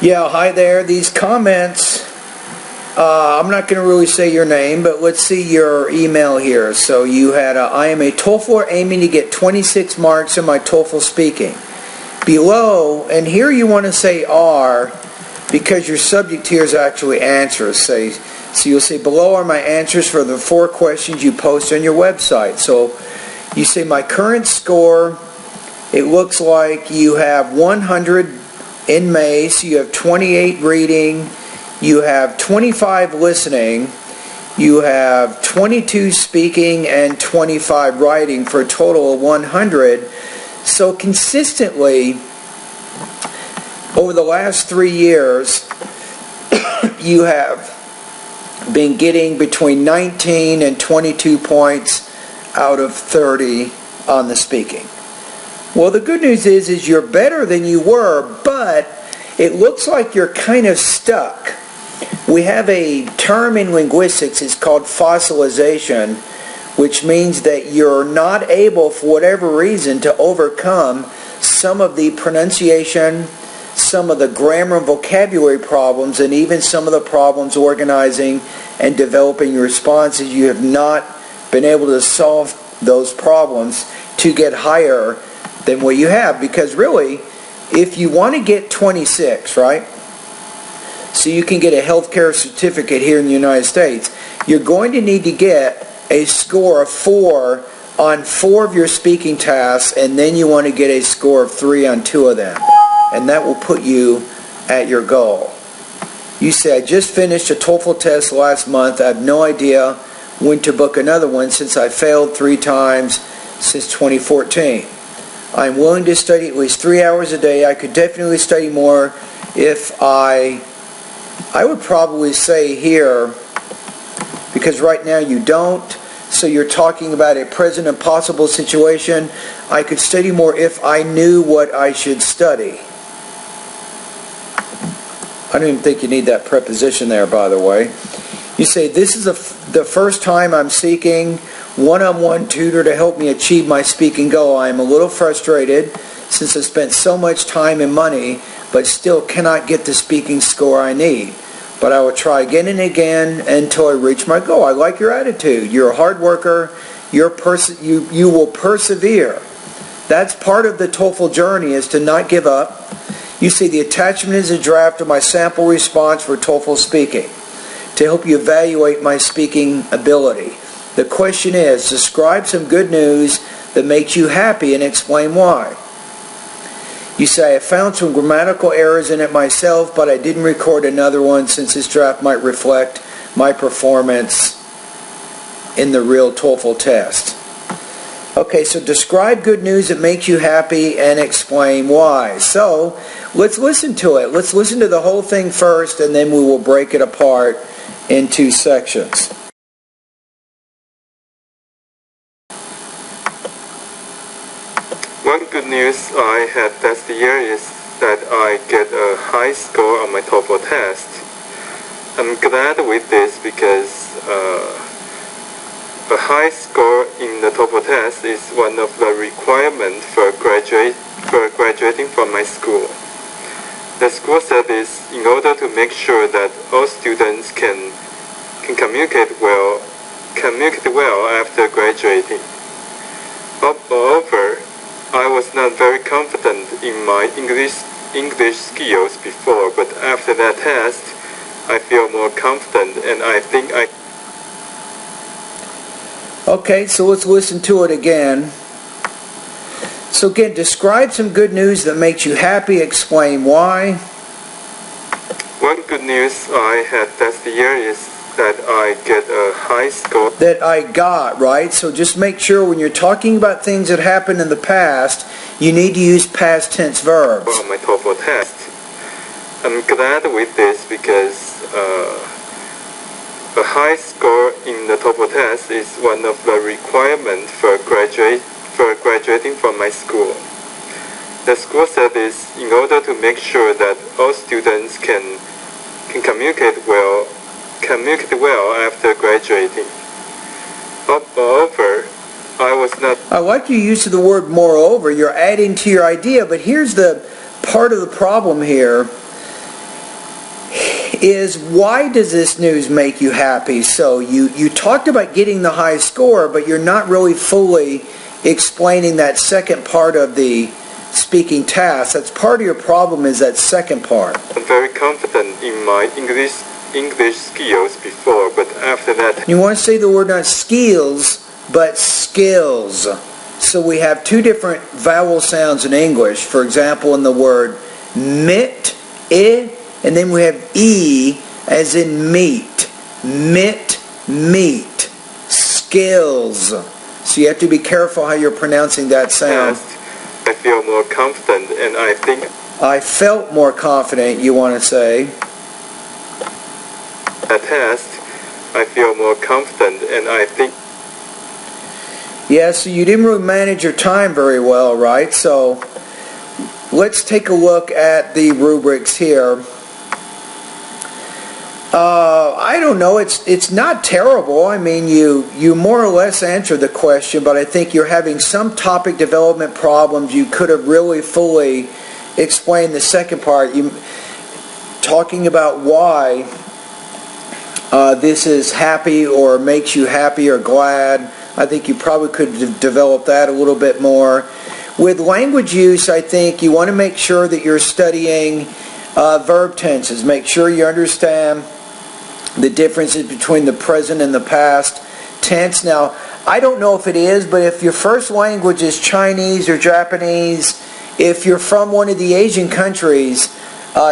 Yeah, hi there. These comments, I'm not going to really say your name, but let's see your email here. So you had, I am a TOEFL aiming to get 26 marks in my TOEFL speaking. Below, and here you want to say are, because your subject here is actually answers. So you'll say, below are my answers for the 4 questions you post on your website. So you say, my current score, it looks like you have 100 in May, so you have 28 reading, you have 25 listening, you have 22 speaking, and 25 writing for a total of 100. So consistently, over the last 3 years, you have been getting between 19 and 22 points out of 30 on the speaking. Well, the good news is you're better than you were, but it looks like you're kind of stuck. We have a term in linguistics, it's called fossilization, which means that you're not able, for whatever reason, to overcome some of the pronunciation, some of the grammar and vocabulary problems, and even some of the problems organizing and developing your responses. You have not been able to solve those problems to get higher than what you have, because really, if you want to get 26, right, so you can get a healthcare certificate here in the United States, you're going to need to get a score of 4 on 4 of your speaking tasks, and then you want to get a score of 3 on 2 of them, and that will put you at your goal. You say, I just finished a TOEFL test last month. I have no idea when to book another one since I failed 3 times since 2014. I'm willing to study at least 3 hours a day. I could definitely study more if I would probably say here, because right now you don't, so you're talking about a present and possible situation. I could study more if I knew what I should study. I don't even think you need that preposition there, by the way. You say, this is the first time I'm seeking one-on-one tutor to help me achieve my speaking goal. I am a little frustrated since I spent so much time and money, but still cannot get the speaking score I need. But I will try again and again until I reach my goal. I like your attitude. You're a hard worker. You will persevere. That's part of the TOEFL journey, is to not give up. You see, the attachment is a draft of my sample response for TOEFL speaking to help you evaluate my speaking ability. The question is, describe some good news that makes you happy and explain why. You say, I found some grammatical errors in it myself, but I didn't record another one since this draft might reflect my performance in the real TOEFL test. Okay, so describe good news that makes you happy and explain why. So, let's listen to it. Let's listen to the whole thing first, and then we will break it apart in 2 sections. One good news I had last year is that I get a high score on my TOEFL test. I'm glad with this because a high score in the TOEFL test is one of the requirements for graduating from my school. The school said this in order to make sure that all students can communicate well after graduating. Moreover, I was not very confident in my English skills before, but after that test, I feel more confident, and I think I... Okay, so let's listen to it again. So again, describe some good news that makes you happy, explain why. One good news I had last year is that I get a high score. That I got, right? So just make sure when you're talking about things that happened in the past, you need to use past tense verbs. On my TOEFL test. I'm glad with this because a high score in the TOEFL test is one of the requirements for graduating from my school. The school said this in order to make sure that all students can communicate well after graduating. Moreover, I was not... I like your use of the word moreover. You're adding to your idea, but here's the part of the problem here. is why does this news make you happy? So you talked about getting the high score, but you're not really fully explaining that second part of the speaking task. That's part of your problem, is that second part. I'm very confident in my English skills before, but after that... You want to say the word not skills, but skills. So we have two different vowel sounds in English. For example, in the word mit, I, and then we have E as in meat. Mit, meat. Skills. So you have to be careful how you're pronouncing that sound. I feel more confident, and I think... I felt more confident, you want to say. At test, I feel more confident, and I think... Yeah, so you didn't really manage your time very well, right? So let's take a look at the rubrics here. I don't know, it's not terrible. I mean, you more or less answered the question, but I think you're having some topic development problems. You could have really fully explained the second part. You talking about why this is happy or makes you happy or glad. I think you probably could develop that a little bit more. With language use, I think you want to make sure that you're studying verb tenses. Make sure you understand the differences between the present and the past tense. Now, I don't know if it is, but if your first language is Chinese or Japanese, if you're from one of the Asian countries,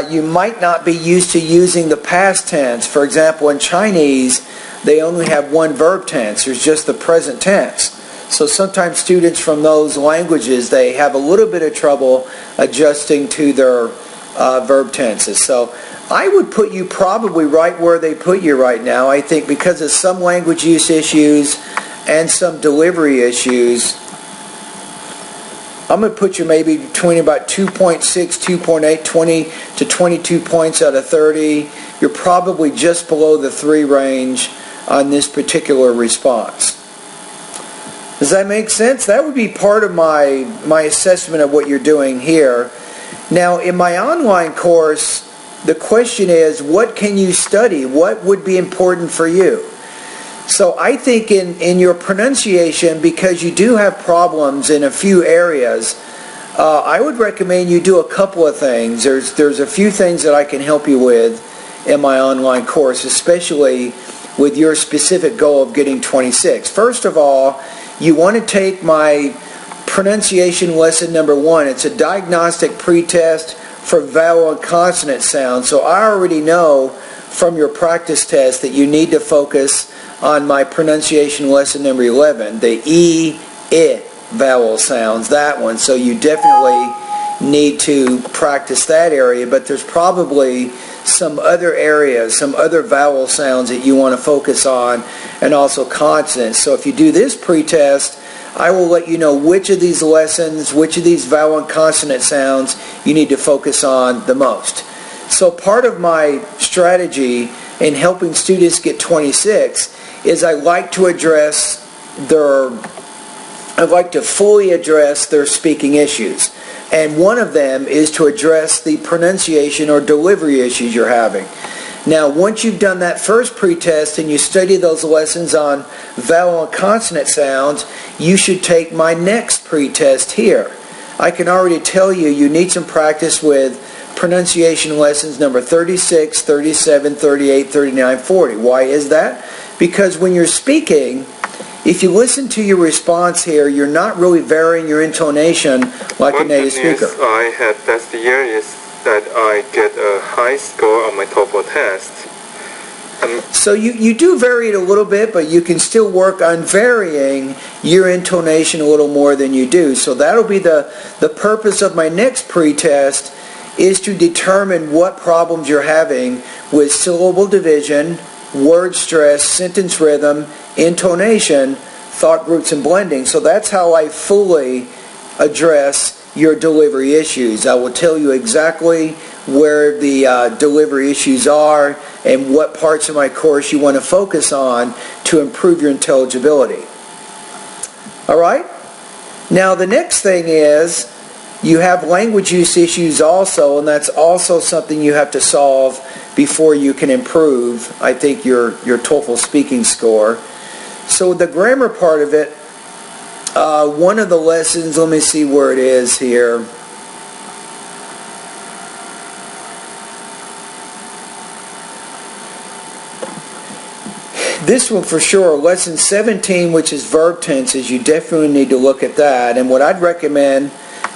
you might not be used to using the past tense. For example, in Chinese, they only have one verb tense. There's just the present tense. So sometimes students from those languages, they have a little bit of trouble adjusting to their verb tenses. So I would put you probably right where they put you right now. I think because of some language use issues and some delivery issues, I'm going to put you maybe between about 2.6, 2.8, 20 to 22 points out of 30. You're probably just below the 3 range on this particular response. Does that make sense? That would be part of my assessment of what you're doing here. Now, in my online course, the question is, what can you study? What would be important for you? So I think in your pronunciation, because you do have problems in a few areas, I would recommend you do a couple of things. There's a few things that I can help you with in my online course, especially with your specific goal of getting 26. First of all, you want to take my pronunciation lesson number 1. It's a diagnostic pretest for vowel and consonant sounds. So I already know from your practice test that you need to focus on my pronunciation lesson number 11, the E, I vowel sounds, that one. So you definitely need to practice that area, but there's probably some other areas, some other vowel sounds that you want to focus on, and also consonants. So if you do this pretest, I will let you know which of these lessons, which of these vowel and consonant sounds you need to focus on the most. So part of my strategy in helping students get 26 is I like to fully address their speaking issues. And one of them is to address the pronunciation or delivery issues you're having. Now, once you've done that first pretest and you study those lessons on vowel and consonant sounds, you should take my next pretest here. I can already tell you need some practice with pronunciation lessons number 36, 37, 38, 39, 40. Why is that? Because when you're speaking, if you listen to your response here, you're not really varying your intonation like a native speaker. One thing I had last year is that I get a high score on my TOEFL test. So you do vary it a little bit, but you can still work on varying your intonation a little more than you do. So that'll be the purpose of my next pretest, is to determine what problems you're having with syllable division, word stress, sentence rhythm, intonation, thought groups, and blending. So that's how I fully address your delivery issues. I will tell you exactly where the delivery issues are and what parts of my course you want to focus on to improve your intelligibility. All right? Now the next thing is, You have language use issues also, and that's also something you have to solve before you can improve, I think, your TOEFL speaking score. So the grammar part of it, one of the lessons, let me see where it is here. This one for sure, lesson 17, which is verb tenses, you definitely need to look at that. And what I'd recommend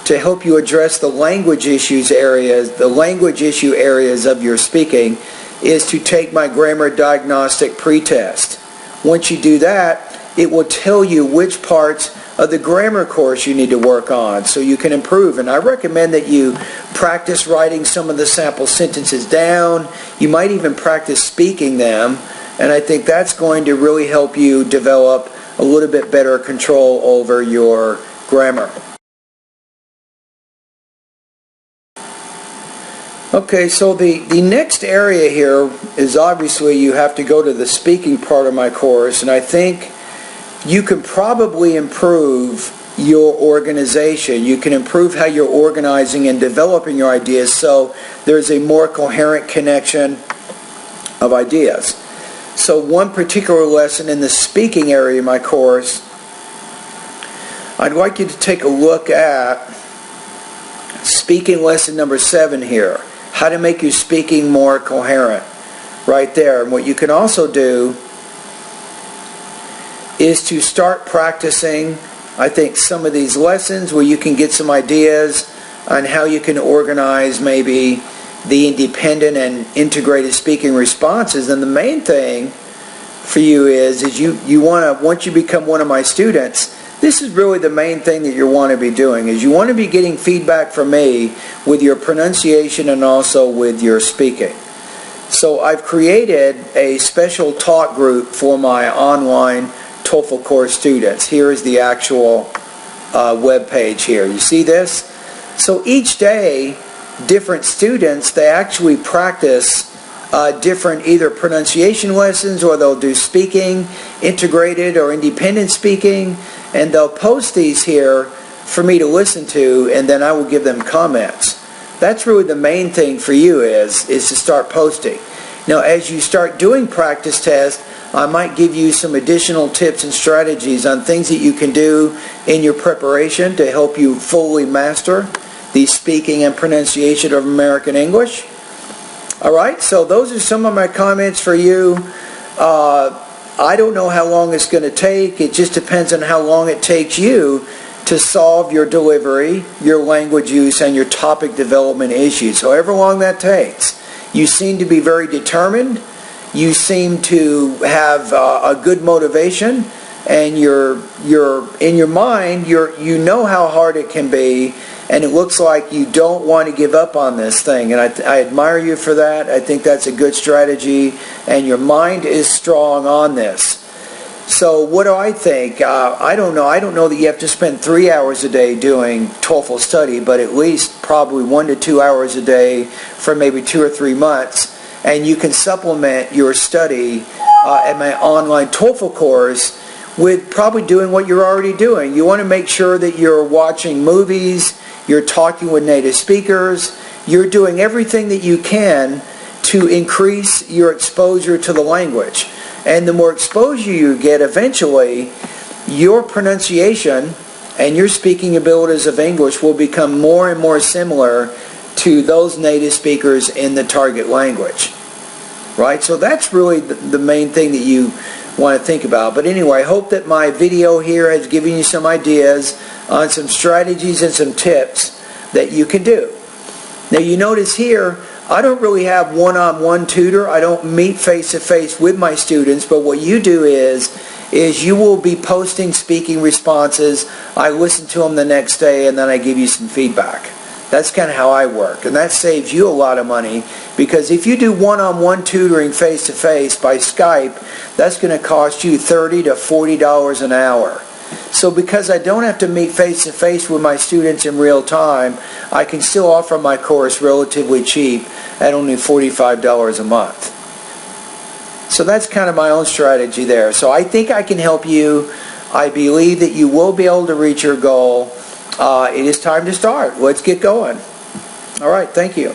to help you address the language issue areas of your speaking is to take my grammar diagnostic pretest. Once you do that, it will tell you which parts of the grammar course you need to work on so you can improve. And I recommend that you practice writing some of the sample sentences down. You might even practice speaking them. And I think that's going to really help you develop a little bit better control over your grammar. Okay, so the next area here is obviously you have to go to the speaking part of my course, and I think you can probably improve your organization. You can improve how you're organizing and developing your ideas so there's a more coherent connection of ideas. So one particular lesson in the speaking area of my course, I'd like you to take a look at speaking lesson number 7 here. How to make your speaking more coherent. Right there. And what you can also do is to start practicing, I think, some of these lessons where you can get some ideas on how you can organize maybe the independent and integrated speaking responses. And the main thing for you is you want to, once you become one of my students, this is really the main thing that you want to be doing, is you want to be getting feedback from me with your pronunciation and also with your speaking. So I've created a special talk group for my online TOEFL course students. Here is the actual web page here. You see this? So each day, different students, they actually practice different either pronunciation lessons, or they'll do speaking, integrated or independent speaking, and they'll post these here for me to listen to, and then I will give them comments. That's really the main thing for you is to start posting. Now, as you start doing practice tests, I might give you some additional tips and strategies on things that you can do in your preparation to help you fully master the speaking and pronunciation of American English. Alright, so those are some of my comments for you. I don't know how long it's going to take. It just depends on how long it takes you to solve your delivery, your language use, and your topic development issues. However long that takes. You seem to be very determined. You seem to have a good motivation, and you're in your mind, you know how hard it can be, and it looks like you don't want to give up on this thing. And I admire you for that. I think that's a good strategy, and your mind is strong on this. So what do I think? I don't know. I don't know that you have to spend 3 hours a day doing TOEFL study, but at least probably 1 to 2 hours a day for maybe 2 or 3 months. And you can supplement your study at my online TOEFL course with probably doing what you're already doing. You want to make sure that you're watching movies, you're talking with native speakers, you're doing everything that you can to increase your exposure to the language. And the more exposure you get, eventually, your pronunciation and your speaking abilities of English will become more and more similar to those native speakers in the target language. Right? So that's really the main thing that you want to think about. But anyway, I hope that my video here has given you some ideas on some strategies and some tips that you can do. Now you notice here, I don't really have one-on-one tutor. I don't meet face-to-face with my students, but what you do is you will be posting speaking responses. I listen to them the next day, and then I give you some feedback. That's kind of how I work, and that saves you a lot of money, because if you do one-on-one tutoring face-to-face by Skype, that's going to cost you $30 to $40 an hour. So because I don't have to meet face-to-face with my students in real time, I can still offer my course relatively cheap at only $45 a month. So that's kind of my own strategy there. So I think I can help you. I believe that you will be able to reach your goal. It is time to start. Let's get going. All right, thank you.